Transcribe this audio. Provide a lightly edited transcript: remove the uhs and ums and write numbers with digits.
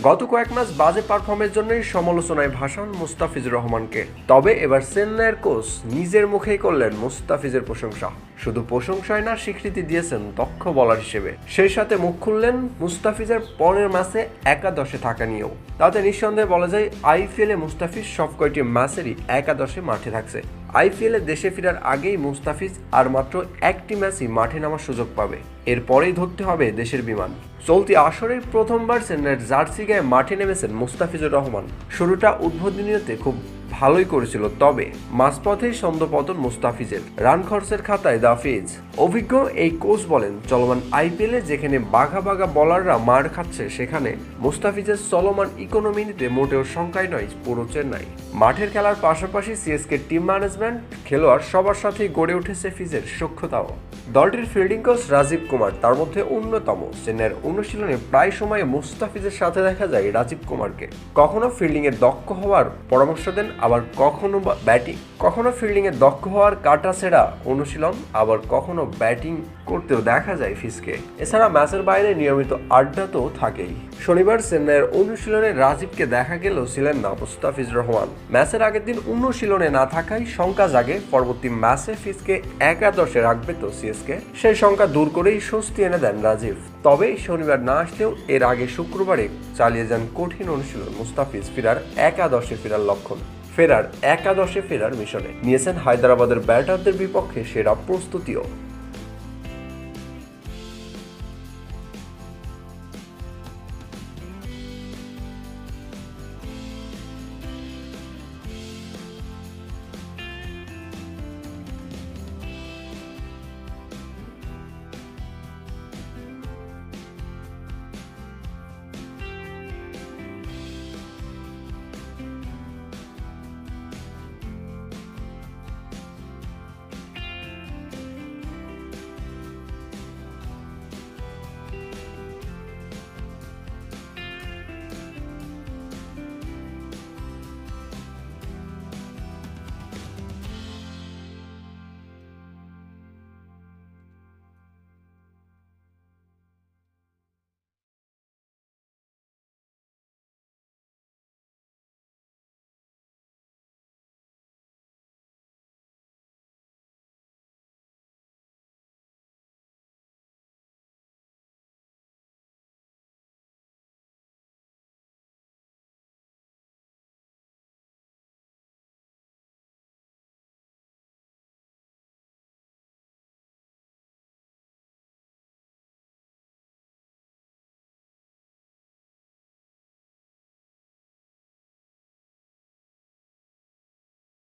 গত কয়েক মাস বাজে পারফর্মের জন্যই সমালোচনায় ভাসান মুস্তাফিজুর রহমানকে। তবে এবার চেন্নাইয়ের কোচ নিজের মুখেই করলেন মুস্তাফিজের প্রশংসা। শুধু প্রশংসায় না, স্বীকৃতি দিয়েছেন দক্ষ বোলার হিসেবে। সেই সাথে মুখ খুললেন মুস্তাফিজের পরের ম্যাচে একাদশে থাকা নিয়েও। তাতে নিঃসন্দেহে বলা যায় আইপিএলে মুস্তাফিজ সব কয়টি ম্যাচেরই একাদশে মাঠে থাকছে। আইপিএলে দেশে ফেরার আগেই মুস্তাফিজ আর মাত্র একটি ম্যাচই মাঠে নামার সুযোগ পাবে, এরপরেই ধরতে হবে দেশের বিমান। চলতি আসরের প্রথমবার চেন্নাইয়ের জার্সি গায়ে মাঠে নেমেছেন মুস্তাফিজুর রহমান। শুরুটা উদ্বোধনীতে খুব ভালোই করেছিল, তবে মাঝপথেই ছন্দপতন মুস্তাফিজের। রান খরচের খাতায় দাফিজ। অভিজ্ঞ এই কোচ বলেন, চলমান আইপিএলে যেখানে বাঘা বাঘা বলাররা মার খাচ্ছে, সেখানে মুস্তাফিজের চলমান ইকোনমিতে মোটেও সংখ্যায় নয় পুরো চেন্নাই। মাঠের খেলার পাশাপাশি সিএসকে টিম ম্যানেজমেন্ট, খেলোয়াড় সবার সাথেই গড়ে উঠেছে ফিজের সক্ষতাও। দলটির ফিল্ডিং কোচ রাজীব কুমার তার মধ্যে অন্যতম। চেন্নাইয়ের অনুশীলনে প্রায় সময় মুস্তাফিজের সাথে দেখা যায় রাজীব কুমারকে। কখনো ফিল্ডিংয়ে দক্ষ হওয়ার পরামর্শ দেন, আবার কখনো ফিল্ডিংয়ে দক্ষ হওয়ার কাটাছেঁড়া অনুশীলন, আবার কখনো ব্যাটিং করতেও দেখা যায় ফিজকে। এছাড়া ম্যাচের বাইরে নিয়মিত আড্ডা তো থাকেই। শনিবার চেন্নাইয়ের অনুশীলনে রাজীবকে দেখা গেলেও ছিলেন না মুস্তাফিজুর রহমান। ম্যাচের আগের দিন অনুশীলনে না থাকায় শঙ্কা জাগে পরবর্তী ম্যাচে ফিজকে একাদশে রাখবে তো সিএসকে। সেই শঙ্কা দূর করেই স্বস্তি এনে দেন রাজীব। তবে শনিবার না আসলেও এর আগে শুক্রবারে চালিয়ে যান কঠিন অনুশীলন। মুস্তাফিজ একাদশে ফেরার মিশনে নিয়েছেন হায়দ্রাবাদের ব্যাটারদের বিপক্ষে সেরা প্রস্তুতিও।